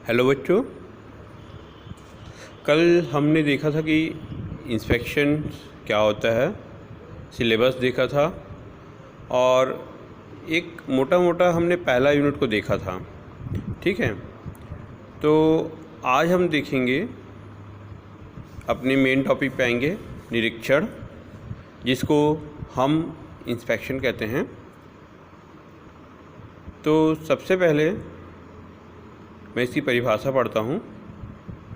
Hello बच्चों, कल हमने देखा था कि इंस्पेक्शन क्या होता है, सिलेबस देखा था और एक मोटा मोटा हमने पहला यूनिट को देखा था। ठीक है, तो आज हम देखेंगे, अपने मेन टॉपिक पे आएंगे निरीक्षण, जिसको हम इंस्पेक्शन कहते हैं। तो सबसे पहले मैं इसकी परिभाषा पढ़ता हूँ।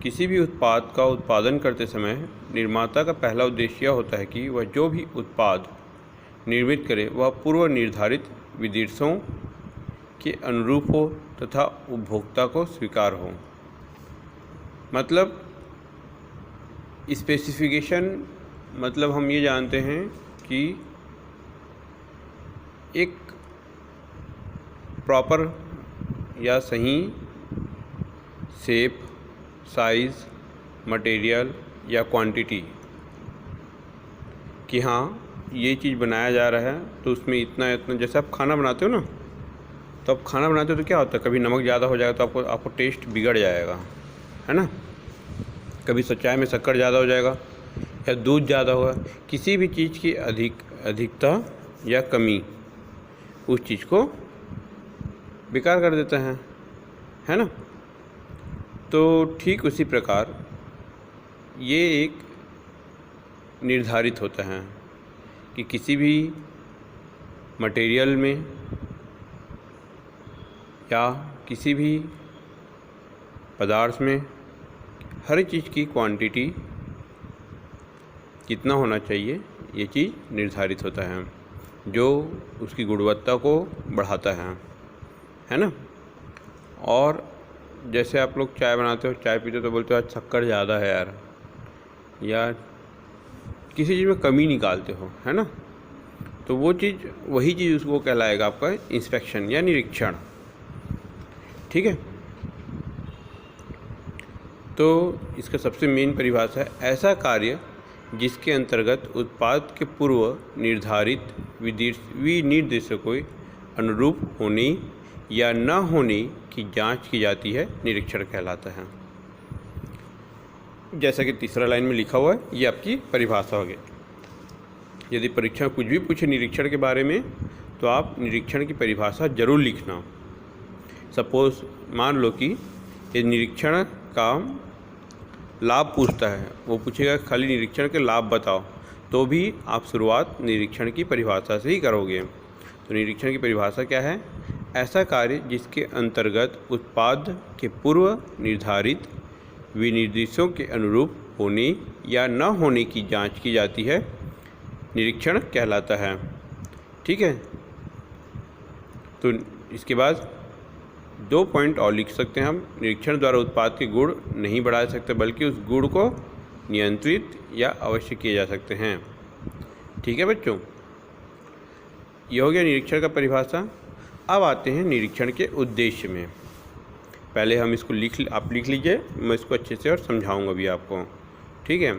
किसी भी उत्पाद का उत्पादन करते समय निर्माता का पहला उद्देश्य यह होता है कि वह जो भी उत्पाद निर्मित करे वह पूर्व निर्धारित विनिर्देशों के अनुरूप हो तथा उपभोक्ता को स्वीकार हो। मतलब स्पेसिफिकेशन, मतलब हम ये जानते हैं कि एक प्रॉपर या सही शेप, साइज़, मटेरियल या क्वांटिटी कि हाँ ये चीज़ बनाया जा रहा है तो उसमें इतना इतना, जैसे आप खाना बनाते हो ना, तो आप खाना बनाते हो तो क्या होता है, कभी नमक ज़्यादा हो जाएगा तो आपको टेस्ट बिगड़ जाएगा, है ना। कभी चाय में शक्कर ज़्यादा हो जाएगा या दूध ज़्यादा होगा। किसी भी चीज़ की अधिकता या कमी उस चीज़ को बेकार कर देता है ना। तो ठीक उसी प्रकार ये एक निर्धारित होता है कि किसी भी मटेरियल में या किसी भी पदार्थ में हर चीज़ की क्वांटिटी कितना होना चाहिए, ये चीज़ निर्धारित होता है, जो उसकी गुणवत्ता को बढ़ाता है ना। और जैसे आप लोग चाय बनाते हो, चाय पीते हो तो बोलते हो आज शक्कर ज़्यादा है यार, या किसी चीज़ में कमी निकालते हो, है ना। तो वो चीज़, वही चीज़ उसको कहलाएगा आपका इंस्पेक्शन या निरीक्षण। ठीक है, तो इसका सबसे मेन परिभाषा है ऐसा कार्य जिसके अंतर्गत उत्पाद के पूर्व निर्धारित विनिर्देशों के अनुरूप होने या न होने की जांच की जाती है, निरीक्षण कहलाता है। जैसा कि तीसरा लाइन में लिखा हुआ है, ये आपकी परिभाषा हो गई। यदि परीक्षा कुछ भी पूछे निरीक्षण के बारे में तो आप निरीक्षण की परिभाषा जरूर लिखना। सपोज मान लो कि ये निरीक्षण का लाभ पूछता है, वो पूछेगा खाली निरीक्षण के लाभ बताओ, तो भी आप शुरुआत निरीक्षण की परिभाषा से ही करोगे। तो निरीक्षण की परिभाषा क्या है? ऐसा कार्य जिसके अंतर्गत उत्पाद के पूर्व निर्धारित विनिर्देशों के अनुरूप होने या न होने की जांच की जाती है, निरीक्षण कहलाता है। ठीक है, तो इसके बाद 2 पॉइंट और लिख सकते हैं हम। निरीक्षण द्वारा उत्पाद के गुण नहीं बढ़ा सकते, बल्कि उस गुण को नियंत्रित या अवश्य किए जा सकते हैं। ठीक है बच्चों, ये हो गया निरीक्षण का परिभाषा। अब आते हैं निरीक्षण के उद्देश्य में। पहले हम इसको आप लिख लीजिए, मैं इसको अच्छे से और समझाऊंगा भी आपको। ठीक है,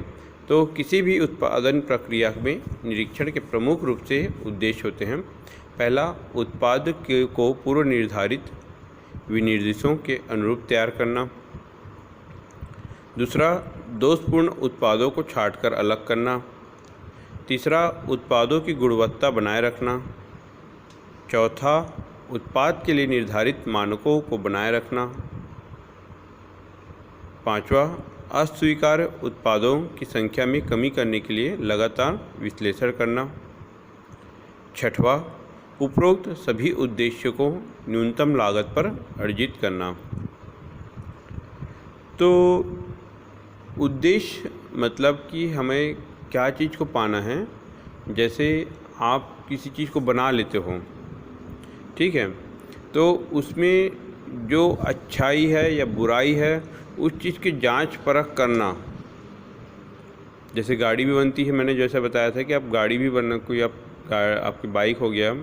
तो किसी भी उत्पादन प्रक्रिया में निरीक्षण के प्रमुख रूप से उद्देश्य होते हैं। पहला, उत्पाद को पूर्व निर्धारित विनिर्देशों के अनुरूप तैयार करना। दूसरा, दोषपूर्ण उत्पादों को छांटकर अलग करना। तीसरा, उत्पादों की गुणवत्ता बनाए रखना। चौथा, उत्पाद के लिए निर्धारित मानकों को बनाए रखना। पांचवा, अस्वीकार्य उत्पादों की संख्या में कमी करने के लिए लगातार विश्लेषण करना। छठवां, उपरोक्त सभी उद्देश्यों को न्यूनतम लागत पर अर्जित करना। तो उद्देश्य मतलब कि हमें क्या चीज़ को पाना है। जैसे आप किसी चीज़ को बना लेते हो, ठीक है, तो उसमें जो अच्छाई है या बुराई है उस चीज़ की जांच परख करना। जैसे गाड़ी भी बनती है, मैंने जैसे बताया था कि आप गाड़ी भी बनना, कोई आपकी बाइक हो गया,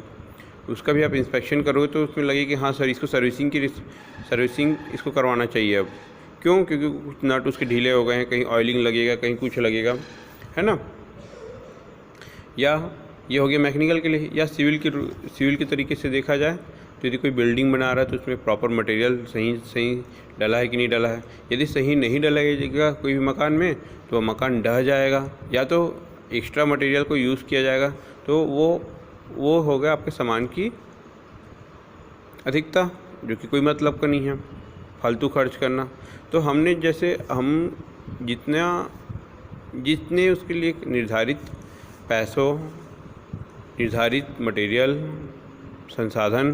उसका भी आप इंस्पेक्शन करोगे तो उसमें लगे कि हाँ सर इसको सर्विसिंग इसको करवाना चाहिए। अब क्यों? क्योंकि कुछ नट उसके ढीले हो गए हैं, कहीं ऑयलिंग लगेगा, कहीं कुछ लगेगा, है ना। या ये हो गया मैकेनिकल के लिए। या सिविल के तरीके से देखा जाए तो यदि कोई बिल्डिंग बना रहा है तो उसमें प्रॉपर मटेरियल सही डला है कि नहीं डला है। यदि सही नहीं डलेगा कोई भी मकान में तो वह मकान ढह जाएगा, या तो एक्स्ट्रा मटेरियल को यूज़ किया जाएगा, तो वो हो गया आपके सामान की अधिकता, जो कि कोई मतलब का नहीं है, फालतू खर्च करना। तो हमने जैसे हम जितने उसके लिए निर्धारित पैसों, निर्धारित मटेरियल, संसाधन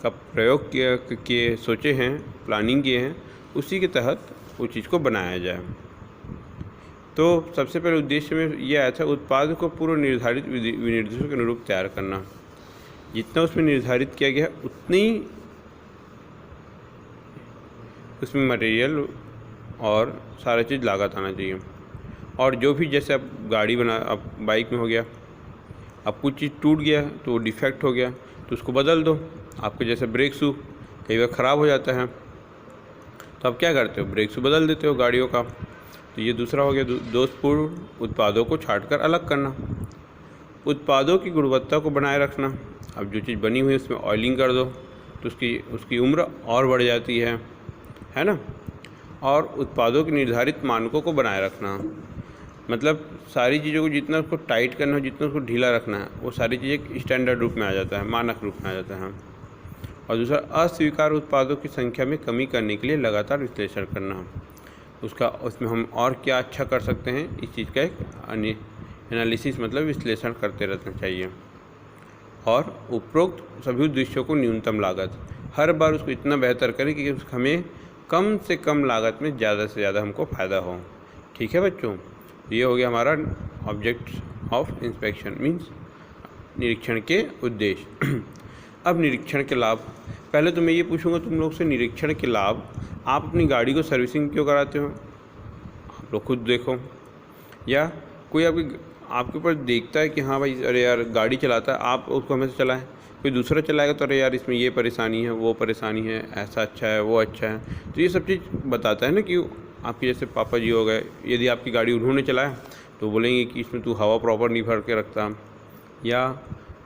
का प्रयोग किए सोचे हैं, प्लानिंग किए हैं, उसी के तहत उस चीज़ को बनाया जाए। तो सबसे पहले उद्देश्य में यह आया था उत्पाद को पूर्व निर्धारित विनिर्देशों के अनुरूप तैयार करना। जितना उसमें निर्धारित किया गया उतनी उसमें मटेरियल और सारा चीज़ लागत आना चाहिए। और जो भी जैसे अब गाड़ी बना, अब बाइक में हो गया, अब कुछ चीज़ टूट गया तो वो डिफेक्ट हो गया तो उसको बदल दो। आपके जैसे ब्रेक शू कई बार ख़राब हो जाता है तो आप क्या करते हो, ब्रेक शू बदल देते हो गाड़ियों का। तो ये दूसरा हो गया दोषपूर्ण उत्पादों को छांटकर अलग करना। उत्पादों की गुणवत्ता को बनाए रखना। अब जो चीज़ बनी हुई है उसमें ऑयलिंग कर दो तो उसकी उम्र और बढ़ जाती है ना। और उत्पादों के निर्धारित मानकों को बनाए रखना, मतलब सारी चीज़ों को जितना उसको टाइट करना है, जितना उसको ढीला रखना है, वो सारी चीज़ें स्टैंडर्ड रूप में आ जाता है, मानक रूप में आ जाता है। और दूसरा अस्वीकार उत्पादों की संख्या में कमी करने के लिए लगातार विश्लेषण करना। उसमें हम और क्या अच्छा कर सकते हैं, इस चीज़ का एक एनालिसिस मतलब विश्लेषण करते रहना चाहिए। और उपरोक्त सभी उद्देश्यों को न्यूनतम लागत, हर बार उसको इतना बेहतर करें कि हमें कम से कम लागत में ज़्यादा से ज़्यादा हमको फ़ायदा हो। ठीक है बच्चों, ये हो गया हमारा ऑब्जेक्ट ऑफ इंस्पेक्शन, मीन्स निरीक्षण के उद्देश्य। अब निरीक्षण के लाभ। पहले तो मैं ये पूछूंगा तुम लोग से, निरीक्षण के लाभ। आप अपनी गाड़ी को सर्विसिंग क्यों कराते हो? आप लोग खुद देखो, या कोई आपके ऊपर देखता है कि हाँ भाई अरे यार गाड़ी चलाता है, आप उसको हमेशा चलाएं। कोई दूसरा चलाएगा तो अरे यार इसमें ये परेशानी है, वो परेशानी है, ऐसा अच्छा है, वो अच्छा है। तो ये सब चीज़ बताता है ना कि आपके जैसे पापा जी हो गए, यदि आपकी गाड़ी उन्होंने चलाया तो बोलेंगे कि इसमें तू हवा प्रॉपर नहीं भर के रखता, या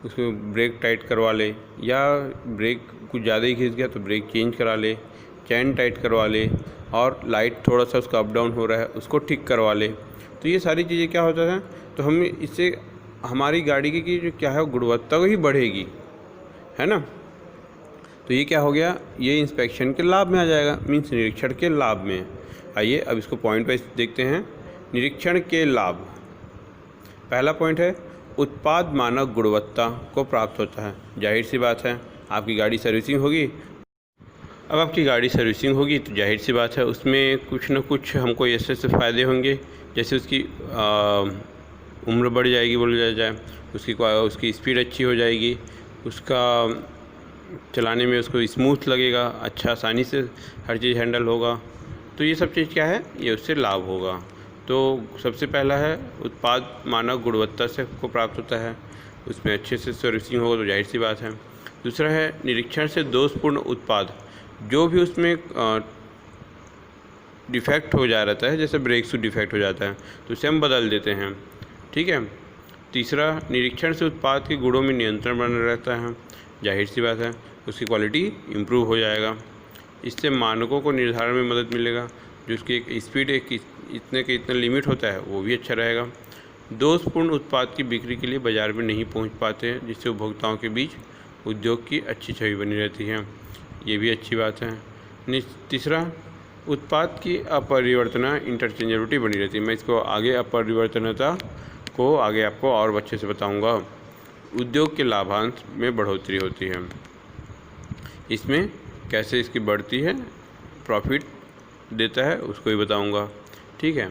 उसमें ब्रेक टाइट करवा ले, या ब्रेक कुछ ज़्यादा ही घिस गया तो ब्रेक चेंज करा ले, चैन टाइट करवा ले, और लाइट थोड़ा सा उसका अप डाउन हो रहा है उसको ठीक करवा ले। तो ये सारी चीज़ें क्या होता है, तो हम इससे हमारी गाड़ी की जो क्या है गुणवत्ता ही बढ़ेगी, है ना। तो ये क्या हो गया, ये इंस्पेक्शन के लाभ में आ जाएगा, मीन्स निरीक्षण के लाभ में। आइए अब इसको पॉइंट वाइज देखते हैं। निरीक्षण के लाभ। पहला पॉइंट है उत्पाद मानक गुणवत्ता को प्राप्त होता है। जाहिर सी बात है आपकी गाड़ी सर्विसिंग होगी, अब आपकी गाड़ी सर्विसिंग होगी तो जाहिर सी बात है उसमें कुछ ना कुछ हमको ऐसे फ़ायदे होंगे, जैसे उसकी उम्र बढ़ जाएगी बोला जाए, उसकी स्पीड अच्छी हो जाएगी, उसका चलाने में उसको स्मूथ लगेगा, अच्छा आसानी से हर चीज़ हैंडल होगा। तो ये सब चीज़ क्या है, ये उससे लाभ होगा। तो सबसे पहला है उत्पाद मानक गुणवत्ता से को प्राप्त होता है, उसमें अच्छे से सर्विसिंग होगा तो जाहिर सी बात है। दूसरा है निरीक्षण से दोषपूर्ण उत्पाद, जो भी उसमें डिफेक्ट हो जा रहता है, जैसे ब्रेक शू डिफेक्ट हो जाता है तो उसे हम बदल देते हैं। ठीक है। तीसरा, निरीक्षण से उत्पाद के गुणों में नियंत्रण बना रहता है, जाहिर सी बात है उसकी क्वालिटी इम्प्रूव हो जाएगा। इससे मानकों को निर्धारण में मदद मिलेगा, जो उसकी एक स्पीड इतने के इतना लिमिट होता है वो भी अच्छा रहेगा। दोषपूर्ण उत्पाद की बिक्री के लिए बाज़ार में नहीं पहुंच पाते हैं, जिससे उपभोक्ताओं के बीच उद्योग की अच्छी छवि बनी रहती है, ये भी अच्छी बात है। तीसरा, उत्पाद की अपरिवर्तनता इंटरचेंजेबिलिटी बनी रहती है। मैं इसको आगे अपरिवर्तनता को आगे आपको और अच्छे से बताऊंगा। उद्योग के लाभांश में बढ़ोतरी होती है, इसमें कैसे इसकी बढ़ती है, प्रॉफिट देता है उसको ही बताऊंगा। ठीक है।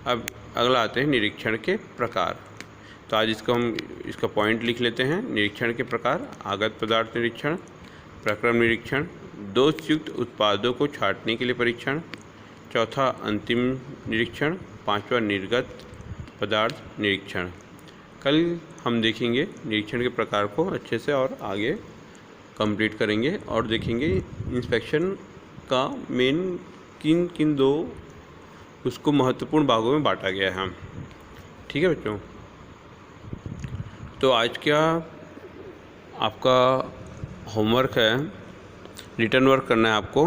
अब अगला आते हैं निरीक्षण के प्रकार। तो आज इसका पॉइंट लिख लेते हैं। निरीक्षण के प्रकार: आगत पदार्थ निरीक्षण, प्रक्रम निरीक्षण, दोषयुक्त उत्पादों को छांटने के लिए परीक्षण, चौथा अंतिम निरीक्षण, पांचवा निर्गत पदार्थ निरीक्षण। कल हम देखेंगे निरीक्षण के प्रकार को अच्छे से और आगे कंप्लीट करेंगे और देखेंगे इंस्पेक्शन का मेन किन दो उसको महत्वपूर्ण भागों में बांटा गया है। ठीक है बच्चों, तो आज क्या आपका होमवर्क है, रिटर्न वर्क करना है आपको,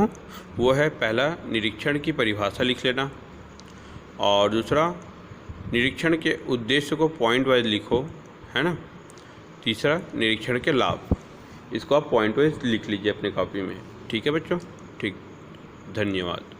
वो है पहला निरीक्षण की परिभाषा लिख लेना, और दूसरा निरीक्षण के उद्देश्य को पॉइंट वाइज लिखो, है ना। तीसरा निरीक्षण के लाभ, इसको आप पॉइंट वाइज लिख लीजिए अपने कॉपी में। ठीक है बच्चों, ठीक, धन्यवाद।